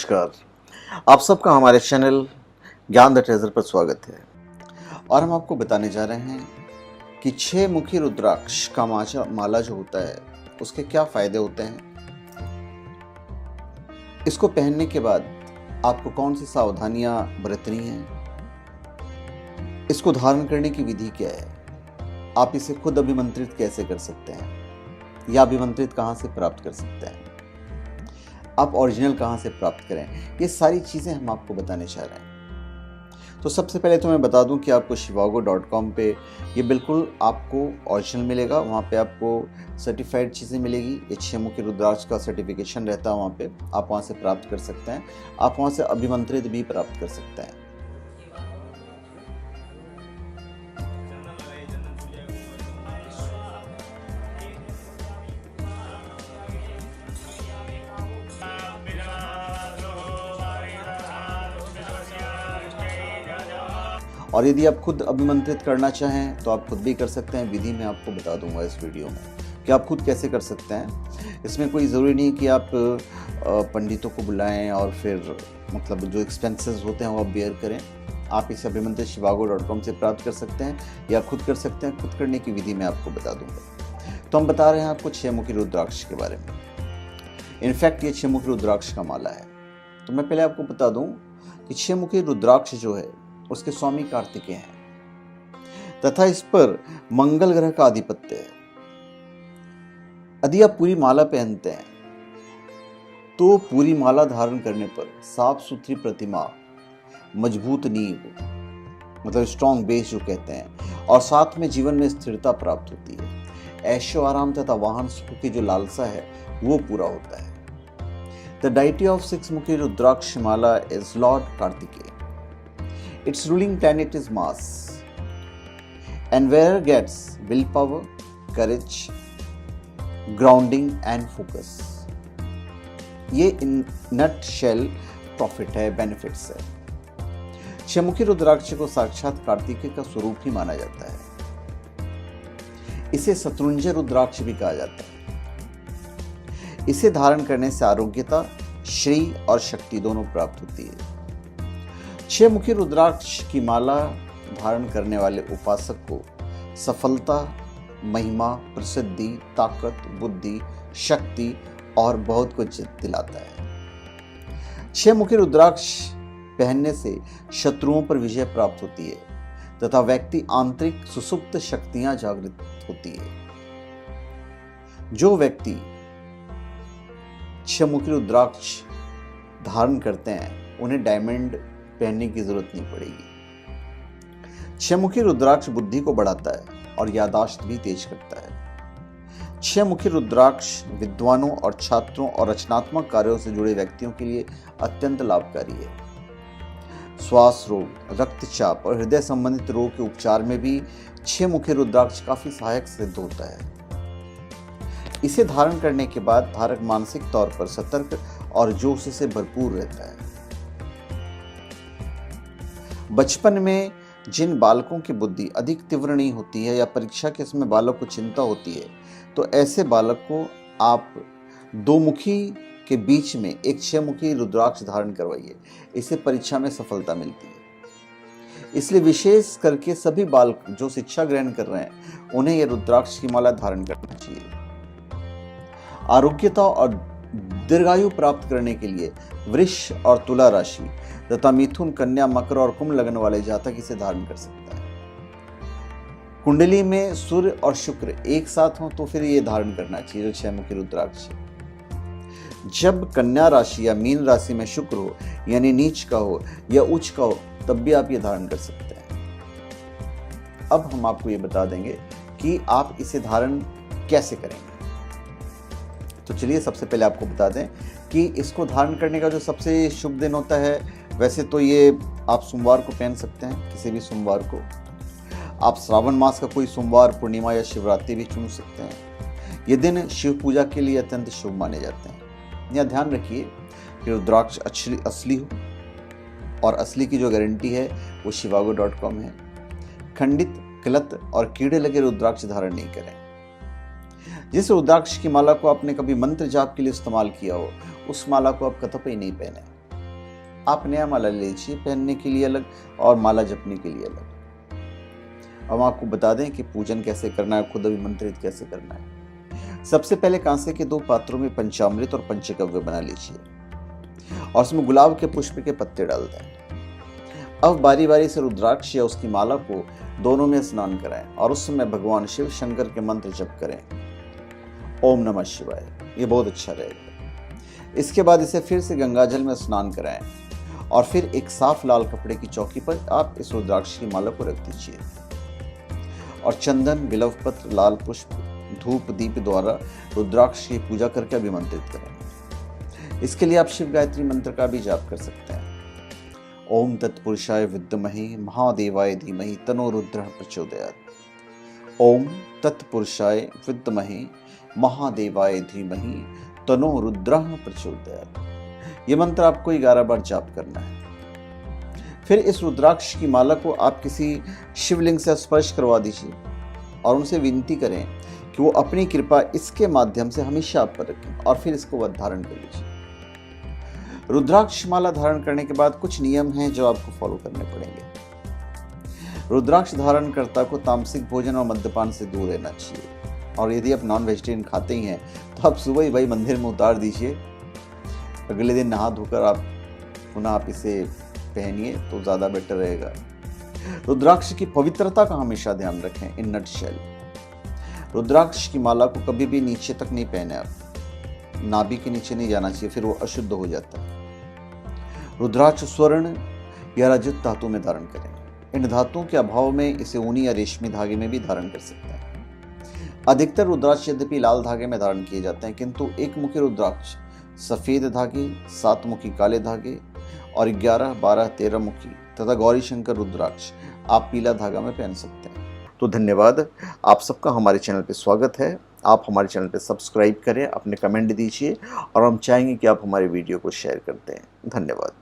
नमस्कार। आप सबका हमारे चैनल ज्ञान द ट्रेजर पर स्वागत है और हम आपको बताने जा रहे हैं कि 6 मुखी रुद्राक्ष का माला जो होता है उसके क्या फायदे होते हैं, इसको पहनने के बाद आपको कौन सी सावधानियां बरतनी हैं, इसको धारण करने की विधि क्या है, आप इसे खुद अभिमंत्रित कैसे कर सकते हैं या अभिमंत्रित कहाँ से प्राप्त कर सकते हैं, आप ओरिजिनल कहाँ से प्राप्त करें, ये सारी चीज़ें हम आपको बताने चाह रहे हैं। तो सबसे पहले तो मैं बता दूं कि आपको shivago.com पे ये बिल्कुल आपको ओरिजिनल मिलेगा। वहाँ पे आपको सर्टिफाइड चीज़ें मिलेगी। ये 6 मुखी रुद्राक्ष का सर्टिफिकेशन रहता है, वहाँ पे आप वहाँ से प्राप्त कर सकते हैं। आप वहाँ से अभिमंत्रित भी प्राप्त कर सकते हैं। और यदि आप खुद अभिमंत्रित करना चाहें तो आप खुद भी कर सकते हैं। विधि मैं आपको बता दूंगा इस वीडियो में कि आप खुद कैसे कर सकते हैं। इसमें कोई ज़रूरी नहीं कि आप पंडितों को बुलाएं और फिर मतलब जो एक्सपेंसेस होते हैं वो आप बेयर करें। आप इसे अभिमंत्रित shivago.com से प्राप्त कर सकते हैं या खुद कर सकते हैं। खुद करने की विधि मैं आपको बता दूंगा। तो हम बता रहे हैं आपको 6 मुखी रुद्राक्ष के बारे में। इनफैक्ट ये 6 मुखी रुद्राक्ष का माला है। तो मैं पहले आपको बता दूं कि 6 मुखी रुद्राक्ष जो है उसके स्वामी कार्तिकेय हैं तथा इस पर मंगल ग्रह का आधिपत्य है। यदि आप पूरी माला पहनते हैं तो पूरी माला धारण करने पर साफ सुथरी प्रतिमा, मजबूत नींव मतलब स्ट्रॉन्ग बेस जो कहते हैं, और साथ में जीवन में स्थिरता प्राप्त होती है। ऐशो आराम तथा वाहन सुख की जो लालसा है वो पूरा होता है। The deity of 6 mukhi rudraksha mala is lord Kartikeya. Its ruling planet is Mars, and where gets willpower, courage, grounding and focus. ये in nutshell प्रॉफिट है, बेनिफिट्स है। 6 मुखी रुद्राक्ष को साक्षात कार्तिकेय का स्वरूप ही माना जाता है। इसे शत्रुंजय रुद्राक्ष भी कहा जाता है। इसे धारण करने से आरोग्यता, श्री और शक्ति दोनों प्राप्त होती है। 6 मुखी रुद्राक्ष की माला धारण करने वाले उपासक को सफलता, महिमा, प्रसिद्धि, ताकत, बुद्धि, शक्ति और बहुत कुछ दिलाता है। 6 मुखी रुद्राक्ष पहनने से शत्रुओं पर विजय प्राप्त होती है तथा व्यक्ति आंतरिक सुसुप्त शक्तियां जागृत होती है। जो व्यक्ति 6 मुखी रुद्राक्ष धारण करते हैं उन्हें डायमंड पहनने की जरूरत नहीं पड़ेगी। 6 मुखी रुद्राक्ष बुद्धि को बढ़ाता है और याददाश्त भी तेज करता है। 6 मुखी रुद्राक्ष विद्वानों और छात्रों और रचनात्मक कार्यों से जुड़े व्यक्तियों के लिए अत्यंत लाभकारी है। श्वास रोग, रक्तचाप और हृदय संबंधित रोग के उपचार में भी 6 मुखी रुद्राक्ष काफी सहायक सिद्ध होता है। इसे धारण करने के बाद धारक मानसिक तौर पर सतर्क और जोश से भरपूर रहता है। बचपन में जिन बालकों की बुद्धि अधिक तीव्र नहीं होती है या परीक्षा के समय बालक को चिंता होती है, तो ऐसे बालक को आप 2 मुखी के बीच में एक 6 मुखी रुद्राक्ष धारण करवाइए। इससे परीक्षा में सफलता मिलती है। इसलिए विशेष करके सभी बालक जो शिक्षा ग्रहण कर रहे हैं उन्हें यह रुद्राक्ष की माला धारण करना चाहिए। आरोग्यता और दीर्घायु प्राप्त करने के लिए वृष और तुला राशि तथा मिथुन, कन्या, मकर और कुंभ लगन वाले जातक इसे धारण कर सकता है। कुंडली में सूर्य और शुक्र एक साथ हो तो फिर ये धारण करना चाहिए जो 6 मुखी रुद्राक्ष। जब कन्या राशि या मीन राशि में शुक्र हो यानी नीच का हो या उच्च का हो तब भी आप ये धारण कर सकते हैं। अब हम आपको ये बता देंगे कि आप इसे धारण कैसे करेंगे। तो चलिए सबसे पहले आपको बता दें कि इसको धारण करने का जो सबसे शुभ दिन होता है, वैसे तो ये आप सोमवार को पहन सकते हैं, किसी भी सोमवार को। आप श्रावण मास का कोई सोमवार, पूर्णिमा या शिवरात्रि भी चुन सकते हैं। ये दिन शिव पूजा के लिए अत्यंत शुभ माने जाते हैं। यह ध्यान रखिए कि रुद्राक्ष असली हो और असली की जो गारंटी है वो shivago.com है। खंडित, गलत और कीड़े लगे रुद्राक्ष धारण नहीं करें। जिस रुद्राक्ष की माला को आपने कभी मंत्र जाप के लिए इस्तेमाल किया हो उस माला को आप कतई नहीं पहने। आप नया माला ले लीजिए, पहनने के लिए अलग और माला जपने के लिए अलग। अब आपको बता दें कि पूजन कैसे करना है, खुद अभिमंत्रित कैसे करना है। सबसे पहले कांसे के 2 पात्रों में पंचामृत और पंचगव्य बना लीजिए और उसमें गुलाब के पुष्प के पत्ते डाल दें। अब बारी बारी से रुद्राक्ष या उसकी माला को दोनों में स्नान कराएं और उस समय भगवान शिव शंकर के मंत्र जप करें, ओम नमः शिवाय। ये बहुत अच्छा रहेगा। इसके बाद इसे फिर से गंगाजल में स्नान कराएं और फिर एक साफ लाल कपड़े की चौकी पर आप इस रुद्राक्ष की माला को रख दीजिए और चंदन, बिल्व पत्र, लाल पुष्प, धूप, दीप द्वारा रुद्राक्ष की पूजा करके अभिमंत्रित करें। इसके लिए आप शिव गायत्री मंत्र का भी जाप कर सकते हैं। ओम तत्पुरुषाय विद्महे महादेवाय धीमहि तन्नो रुद्रः प्रचोदयात्। ओम तत्पुरुषाय विद्महे महादेवाय धीमहि तन्नो रुद्रः प्रचोदयात्। ये मंत्र आपको 11 बार जाप करना है। फिर इस रुद्राक्ष की माला को आप किसी शिवलिंग से स्पर्श करवा दीजिए और उनसे विनती करें कि वो अपनी कृपा इसके माध्यम से हमेशा आप पर रखें और फिर इसको धारण कर लीजिए। रुद्राक्ष माला धारण करने के बाद कुछ नियम हैं जो आपको फॉलो करने पड़ेंगे। रुद्राक्ष धारण कर्ता को तामसिक भोजन और मद्यपान से दूर रहना चाहिए और यदि आप नॉन वेजिटेरियन खाते ही हैं तो आप सुबह ही भाई मंदिर में उतार दीजिए। अगले दिन नहा धोकर आप पुनः आप इसे पहनिए तो ज़्यादा बेटर रहेगा। रुद्राक्ष की पवित्रता का हमेशा ध्यान रखें। इन नटशेल रुद्राक्ष की माला को कभी भी नीचे तक नहीं पहने आप, नाभि के नीचे नहीं जाना चाहिए, फिर वो अशुद्ध हो जाता है। रुद्राक्ष स्वर्ण या रजत धातु में धारण करें। इन धातुओं के अभाव में इसे ऊनी या रेशमी धागे में भी धारण कर सकते हैं। अधिकतर रुद्राक्ष यद्यपि लाल धागे में धारण किए जाते हैं, किंतु एक मुखी रुद्राक्ष सफेद धागे, 7 मुखी काले धागे और 11, 12, 13 मुखी तथा गौरी शंकर रुद्राक्ष आप पीला धागा में पहन सकते हैं। तो धन्यवाद, आप सबका हमारे चैनल पे स्वागत है। आप हमारे चैनल पे सब्सक्राइब करें, अपने कमेंट दीजिए और हम चाहेंगे कि आप हमारे वीडियो को शेयर करते हैं। धन्यवाद।